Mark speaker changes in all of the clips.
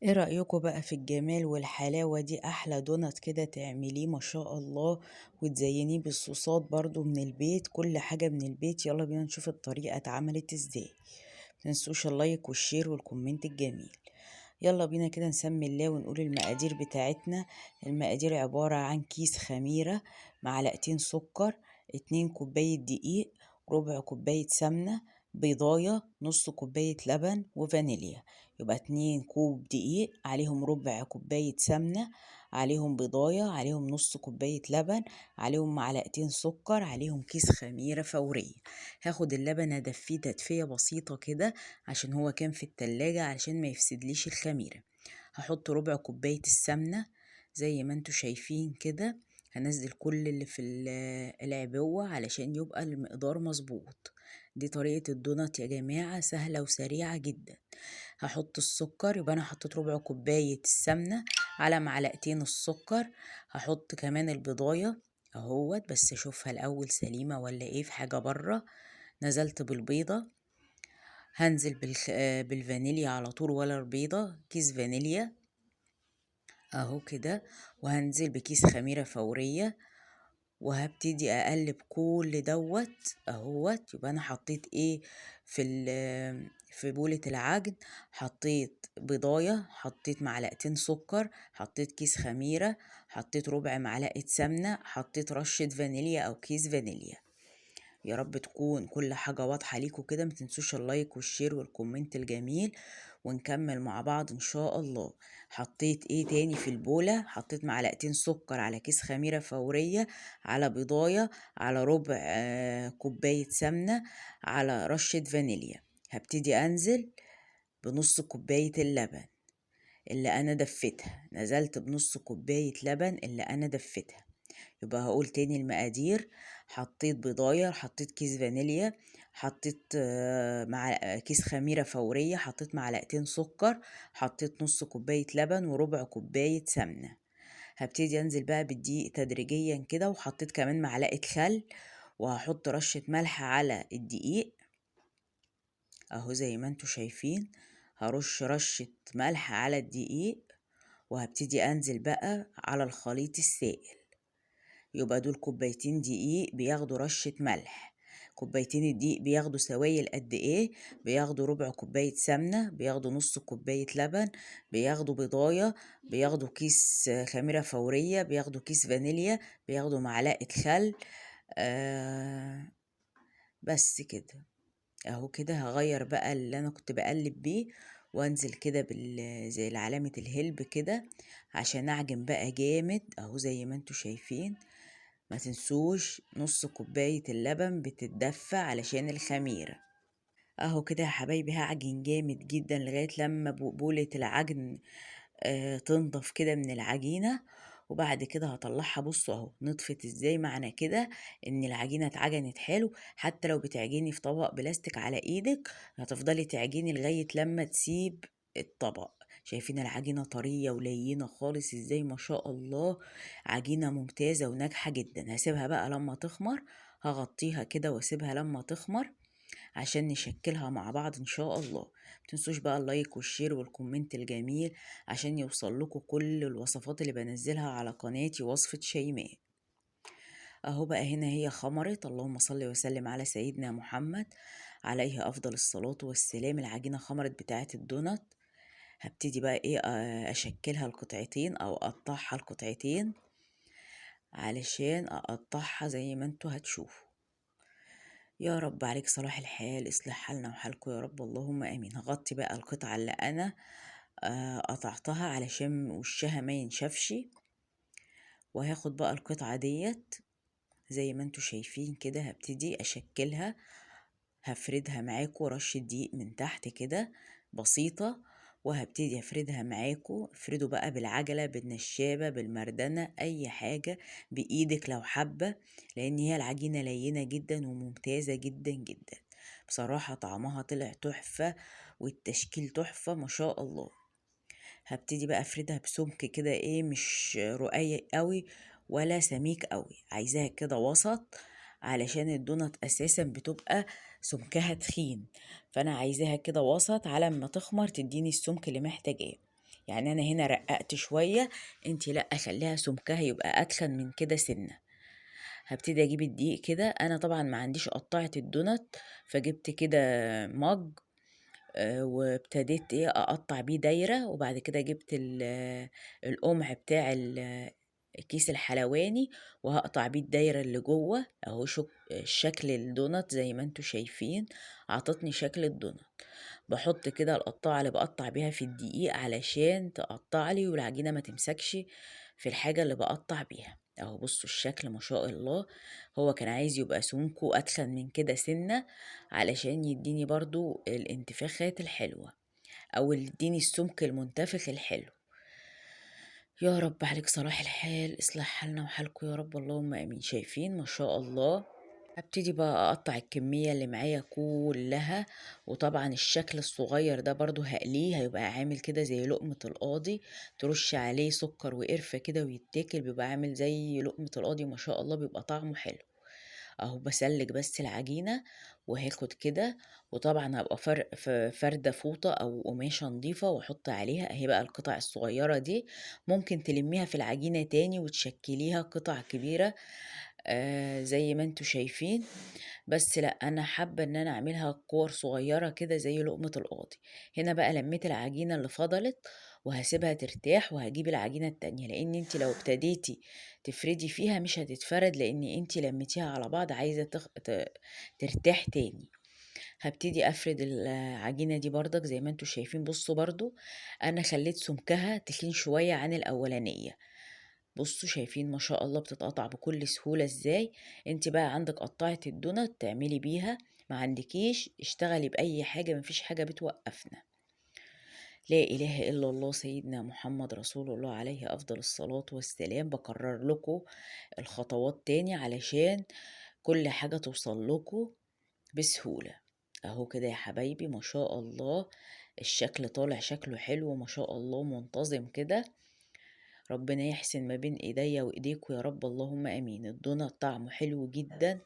Speaker 1: ايه رأيكم بقى في الجمال والحلاوة دي؟ احلى دونت كده تعمليه ما شاء الله، وتزينيه بالصوصات برضو من البيت، كل حاجة من البيت. يلا بينا نشوف الطريقة اتعملت ازاي. متنسوش اللايك والشير والكومنت الجميل. يلا بينا كده نسمي الله ونقول المقادير بتاعتنا. المقادير عبارة عن كيس خميرة، معلقتين سكر، 2 كوباية دقيق، ربع كوباية سمنة، بيضاية، نص كوباية لبن، وفانيليا. يبقى 2 كوب دقيق عليهم ربع كوباية سمنة، عليهم بيضاية، عليهم نص كوباية لبن، عليهم معلقتين سكر، عليهم كيس خميرة فورية. هاخد اللبن ادفيه تدفية بسيطة كده عشان هو كان في التلاجة، علشان ما يفسدليش الخميرة. هحط ربع كوباية السمنة زي ما انتوا شايفين كده. هنزل كل اللي في العبوة علشان يبقى المقدار مظبوط. دي طريقة الدونات يا جماعة، سهلة وسريعة جدا. هحط السكر، يبقى انا حطيت ربع كوباية السمنة على معلقتين السكر. هحط كمان البضاية اهوت، بس اشوفها الاول سليمة ولا ايه، في حاجة بره. نزلت بالبيضة. هنزل بالفانيليا على طول، ولا البيضة، كيس فانيليا اهو كده. وهنزل بكيس خميرة فورية، وهبتدي اقلب كل دوت اهوت. يبقى انا حطيت ايه في بولة العجن؟ حطيت بضاية، حطيت معلقتين سكر، حطيت كيس خميرة، حطيت ربع معلقة سمنة، حطيت رشة فانيليا او كيس فانيليا. يا رب تكون كل حاجة واضحة ليكوا كده. متنسوش اللايك والشير والكومنت الجميل، ونكمل مع بعض ان شاء الله. حطيت ايه تاني في البولة؟ حطيت معلقتين سكر على كيس خميرة فورية، على بضاية، على ربع كوباية سمنة، على رشة فانيليا. هبتدي انزل بنص كوباية اللبن اللي انا دفتها. نزلت بنص كوباية لبن اللي انا دفتها. يبقى هقول تاني المقادير. حطيت بضاية، حطيت كيس فانيليا، حطيت مع كيس خميرة فورية، حطيت معلقتين سكر، حطيت نص كوباية لبن وربع كوباية سمنة. هبتدي انزل بقى بالدقيق تدريجيا كده، وحطيت كمان معلقة خل، وهحط رشة ملح على الدقيق اهو زي ما انتوا شايفين. هرش رشة ملح على الدقيق، وهبتدي انزل بقى على الخليط السائل. يبقى دول كوبايتين دقيق بياخدوا رشة ملح. كوبايتين الدقيق بياخدوا سوائل قد ايه؟ بياخدوا ربع كوباية سمنة، بياخدوا نص كوباية لبن، بياخدوا بضاية، بياخدوا كيس خميرة فورية، بياخدوا كيس فانيليا، بياخدوا معلقة خل. بس كده اهو كده. هغير بقى اللي انا كنت بقلب بيه، وانزل كده زي علامة الهلب كده، عشان اعجن بقى جامد اهو زي ما انتوا شايفين. ما تنسوش نص كوباية اللبن بتتدفى علشان الخميرة. اهو كده يا حبايبي، هعجن جامد جدا لغاية لما بقبولة العجن تنضف كده من العجينة. وبعد كده هطلعها. بصوا اهو نطفت ازاي. معنى كده ان العجينة اتعجنت حلو. حتى لو بتعجني في طبق بلاستيك على ايدك، هتفضلي تعجني لغاية لما تسيب الطبق. شايفين العجينة طرية ولينة خالص ازاي؟ ما شاء الله، عجينة ممتازة وناجحة جدا. هسيبها بقى لما تخمر. هغطيها كده واسيبها لما تخمر عشان نشكلها مع بعض ان شاء الله. متنسوش بقى اللايك والشير والكومنت الجميل عشان يوصل لكم كل الوصفات اللي بنزلها على قناتي، وصفة شيماء. اهو بقى هنا هي خمرت. اللهم صل وسلم على سيدنا محمد عليه افضل الصلاة والسلام. العجينة خمرت بتاعت الدونات. هبتدي بقى ايه، اشكلها لقطعتين او اقطعها لقطعتين، علشان اقطعها زي ما انتوا هتشوفوا. يا رب عليك صلاح الحال، اصلح حالنا وحالكم يا رب، اللهم امين. هغطي بقى القطعة اللي انا قطعتها علشان وشها ما ينشفش. وهاخد بقى القطعة ديت زي ما انتوا شايفين كده. هبتدي اشكلها. هفردها معاكو رشة دقيق من تحت كده بسيطة، وهبتدي افردها معاكو. افردوا بقى بالعجلة، بالنشابة، بالمردنة، اي حاجة بايدك لو حابة، لان هي العجينة لينة جدا وممتازة جدا جدا. بصراحة طعمها طلع تحفة، والتشكيل تحفة ما شاء الله. هبتدي بقى افردها بسمك كده، ايه، مش رقيق قوي ولا سميك قوي، عايزاها كده وسط، علشان الدونت اساسا بتبقى سمكها تخين. فانا عايزاها كده وسط على ما تخمر تديني السمك اللي محتاجاه. يعني انا هنا رققت شويه، انت لا خليها سمكها يبقى اتخن من كده سنه. هبتدي اجيب الدقيق كده، انا طبعا ما عنديش قطعه الدونت، فجبت كده مج، وابتديت ايه اقطع بيه دايرة، وبعد كده جبت القمع بتاع الكيس الحلواني، وهقطع بيه الدايرة اللي جوه اهو. شكل الدونت زي ما انتوا شايفين عطتني شكل الدونت. بحط كده القطاعة اللي بقطع بيها في الدقيق علشان تقطع لي والعجينة ما تمسكش في الحاجة اللي بقطع بيها اهو. بصوا الشكل ما شاء الله. هو كان عايز يبقى سمكه اتخن من كده سنة علشان يديني برضو الانتفاخات الحلوة، او يديني السمك المنتفخ الحلو. يا رب عليك صلاح الحال، اصلح حالنا وحالكم يا رب، اللهم امين. شايفين ما شاء الله. هبتدي بقى اقطع الكمية اللي معايا كلها، وطبعا الشكل الصغير ده برضو هقليه، هيبقى عامل كده زي لقمة القاضي، ترش عليه سكر وقرفة كده ويتاكل، بيبقى عامل زي لقمة القاضي ما شاء الله، بيبقى طعمه حلو اهو. بسلك بس العجينة وهاخد كده، وطبعا هبقى فردة فوطة او قماشة نظيفة واحط عليها اهي بقى القطع الصغيرة دي. ممكن تلميها في العجينة تاني وتشكليها قطع كبيرة زي ما انتوا شايفين، بس لا انا حابة ان انا اعملها كور صغيرة كده زي لقمة القاضي. هنا بقى لميت العجينة اللي فضلت وهسيبها ترتاح، وهجيب العجينة التانية، لان انت لو ابتديتي تفردي فيها مش هتتفرد، لان انت لميتيها على بعض عايزة ترتاح تاني. هبتدي افرد العجينة دي برضك زي ما انتوا شايفين. بصوا برضو انا خليت سمكها تخين شوية عن الاولانية. بصوا شايفين ما شاء الله بتتقطع بكل سهولة ازاي. انت بقى عندك قطعة الدونت تعملي بيها، ما عندكيش اشتغلي بأي حاجة، مفيش حاجة بتوقفنا. لا إله إلا الله سيدنا محمد رسول الله عليه أفضل الصلاة والسلام. بكرر لكم الخطوات تاني علشان كل حاجة توصل لكم بسهولة. اهو كده يا حبايبي ما شاء الله، الشكل طالع شكله حلو ما شاء الله، منتظم كده. ربنا يحسن ما بين ايديا وايديكوا يا رب، اللهم امين. الدونات طعمه حلو جدا،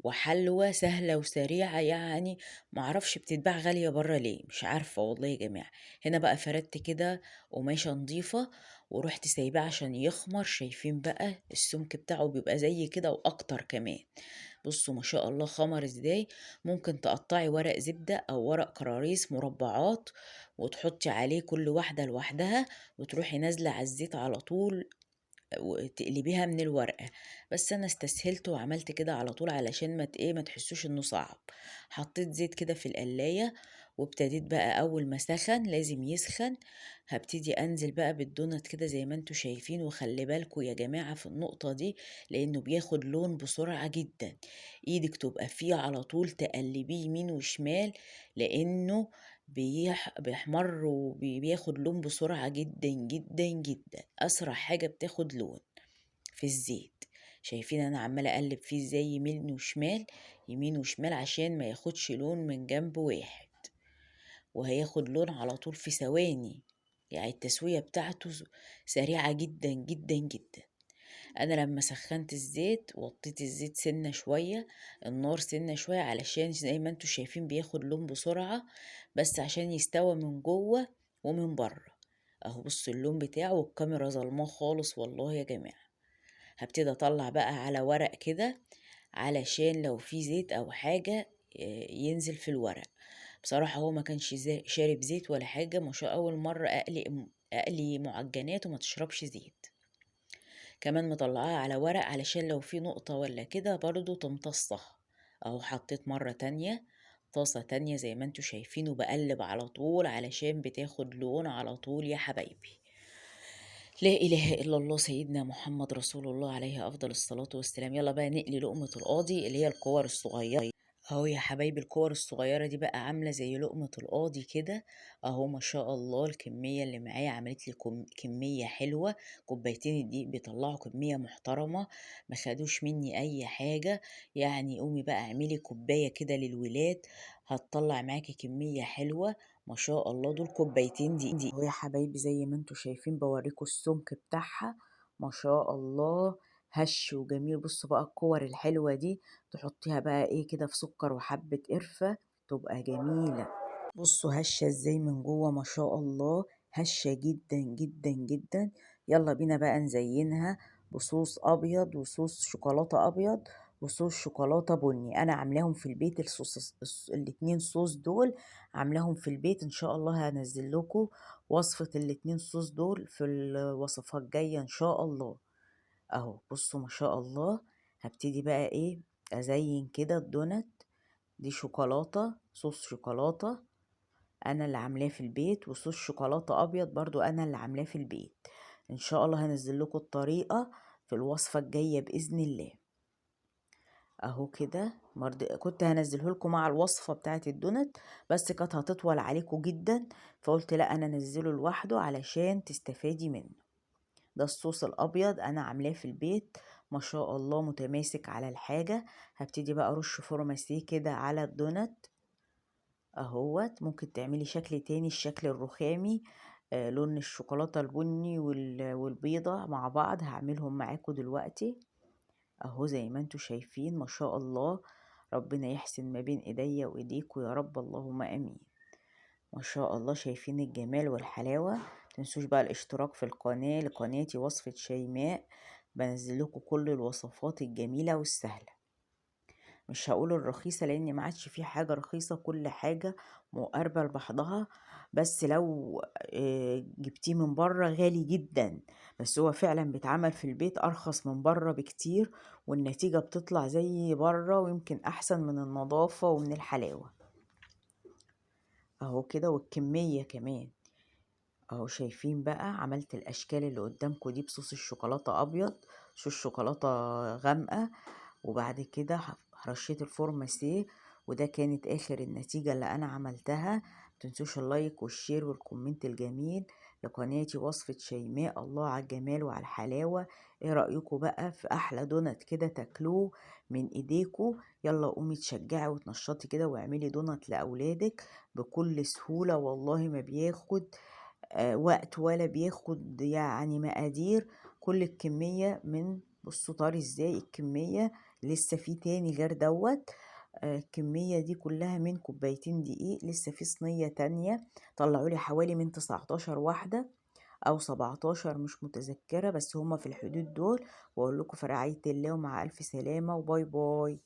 Speaker 1: وحلوة سهلة وسريعة يعني. معرفش بتتباع غالية برا ليه، مش عارفة والله يا جماعة. هنا بقى فردت كده قماشة نظيفة ورحت سايباه عشان يخمر. شايفين بقى السمك بتاعه بيبقى زي كده واكتر كمان. بصوا ما شاء الله خمر ازاي. ممكن تقطعي ورق زبدة او ورق كراريس مربعات وتحطي عليه كل واحدة لوحدها، وتروحي نازلة على الزيت على طول وتقلبيها من الورقة. بس انا استسهلت وعملت كده على طول علشان ما تحسوش انه صعب. حطيت زيت كده في القلاية، وابتديت بقى اول ما سخن لازم يسخن، هبتدي انزل بقى بالدونت كده زي ما انتوا شايفين. وخلي بالكوا يا جماعة في النقطة دي، لانه بياخد لون بسرعة جدا. ايدك تبقى فيه على طول تقلبيه يمين وشمال، لانه بيحمر وبياخد لون بسرعة جدا جدا جدا، أسرع حاجة بتاخد لون في الزيت. شايفين أنا عمالة أقلب فيه ازاي يمين وشمال يمين وشمال عشان ما ياخدش لون من جنب واحد، وهياخد لون على طول في ثواني. يعني التسوية بتاعته سريعة جدا جدا جدا. انا لما سخنت الزيت وطيت الزيت سنة شوية، النار سنة شوية، علشان زي ما انتوا شايفين بياخد لون بسرعة، بس عشان يستوى من جوه ومن بره. اهو بصوا اللون بتاعه، والكاميرا ظلماه خالص والله يا جماعة. هبتدي اطلع بقى على ورق كده علشان لو في زيت او حاجة ينزل في الورق. بصراحة هو ما كانش شارب زيت ولا حاجة، مش اول مرة اقلي معجنات وما تشربش زيت. كمان مطلعاها على ورق علشان لو في نقطة ولا كده برضو تمتصها. اهو حطيت مرة تانية طاسة تانية زي ما انتوا شايفين، وبقلب على طول علشان بتاخد لون على طول يا حبايبي. لا إله إلا الله سيدنا محمد رسول الله عليه أفضل الصلاة والسلام. يلا بقى نقلي لقمة القاضي اللي هي الكور الصغيرة اهو يا حبايبي. الكور الصغيرة دي بقى عاملة زي لقمة القاضي كده اهو. ما شاء الله الكمية اللي معايا عملت لي كمية حلوة. كوبايتين الدقيق بيطلعوا كمية محترمة، ما خدوش مني اي حاجة. يعني قومي بقى اعملي كوباية كده للولاد، هتطلع معاكي كمية حلوة. ما شاء الله دول كوبايتين دي اهو يا حبايبي. زي ما انتوا شايفين بوريكوا السمك بتاعها ما شاء الله، هش وجميل. بصوا بقى الكور الحلوة دي تحطيها بقى ايه كده في سكر وحبة قرفة، تبقى جميلة. بصوا هشة ازاي من جوه ما شاء الله. هشة جدا جدا جدا. يلا بينا بقى نزينها بصوص ابيض وصوص شوكولاتة ابيض وصوص شوكولاتة بني. انا عاملاهم في البيت الاتنين صوص دول عاملاهم في البيت. ان شاء الله هنزل لكم وصفة الاتنين صوص دول في الوصفات الجاية ان شاء الله. اهو بصوا ما شاء الله. هبتدي بقى ايه ازين كده الدونت. دي شوكولاتة صوص شوكولاتة انا اللي عاملاه في البيت، وصوص شوكولاتة ابيض برضو انا اللي عاملاه في البيت. ان شاء الله هنزل لكم الطريقة في الوصفة الجاية بإذن الله. اهو كده كنت هنزله لكم مع الوصفة بتاعت الدونت، بس كانت هتطول عليكم جدا، فقلت لا انا انزله لوحده علشان تستفادي منه. ده الصوص الابيض انا عاملاه في البيت ما شاء الله متماسك على الحاجة. هبتدي بقى ارش فورماسيه كده على الدونت اهوت. ممكن تعملي شكل تاني الشكل الرخامي، لون الشوكولاتة البني والبيضة مع بعض. هعملهم معاكم دلوقتي اهو زي ما انتوا شايفين ما شاء الله. ربنا يحسن ما بين ايديا وايديكوا يا رب اللهم امين. ما شاء الله شايفين الجمال والحلاوة. متنسوش بقى الاشتراك في القناة لقناتي وصفة شيماء، بنزل لكم كل الوصفات الجميلة والسهلة. مش هقول الرخيصة لان ما عادش في حاجة رخيصة، كل حاجة مقاربة لبعضها. بس لو جبتيه من بره غالي جدا، بس هو فعلا بيتعمل في البيت ارخص من بره بكتير، والنتيجة بتطلع زي بره ويمكن احسن من النظافة ومن الحلاوة. اهو كده والكمية كمان اهو شايفين بقى. عملت الاشكال اللي قدامكم دي بصوص الشوكولاتة ابيض، صوص شوكولاتة غامقة، وبعد كده رشيت الفورماسيه. وده كانت اخر النتيجة اللي انا عملتها. متنسوش اللايك والشير والكومنت الجميل لقناتي وصفة شيماء. الله على الجمال وعلى الحلاوة. ايه رأيكم بقى في احلى دونت كده تاكلوه من ايديكوا؟ يلا قومي تشجعي وتنشطي كده واعملي دونت لاولادك بكل سهولة. والله ما بياخد وقت ولا بياخد يعني مقادير. كل الكمية من بصوا طاري ازاي الكمية. لسه في تاني غير دوت. الكمية دي كلها من كوبايتين دقيق. لسه في صينية تانية طلعولي حوالي من 19 واحدة او 17 مش متذكرة، بس هما في الحدود دول. واقول لكم في رعاية الله ومع الف سلامة وباي باي.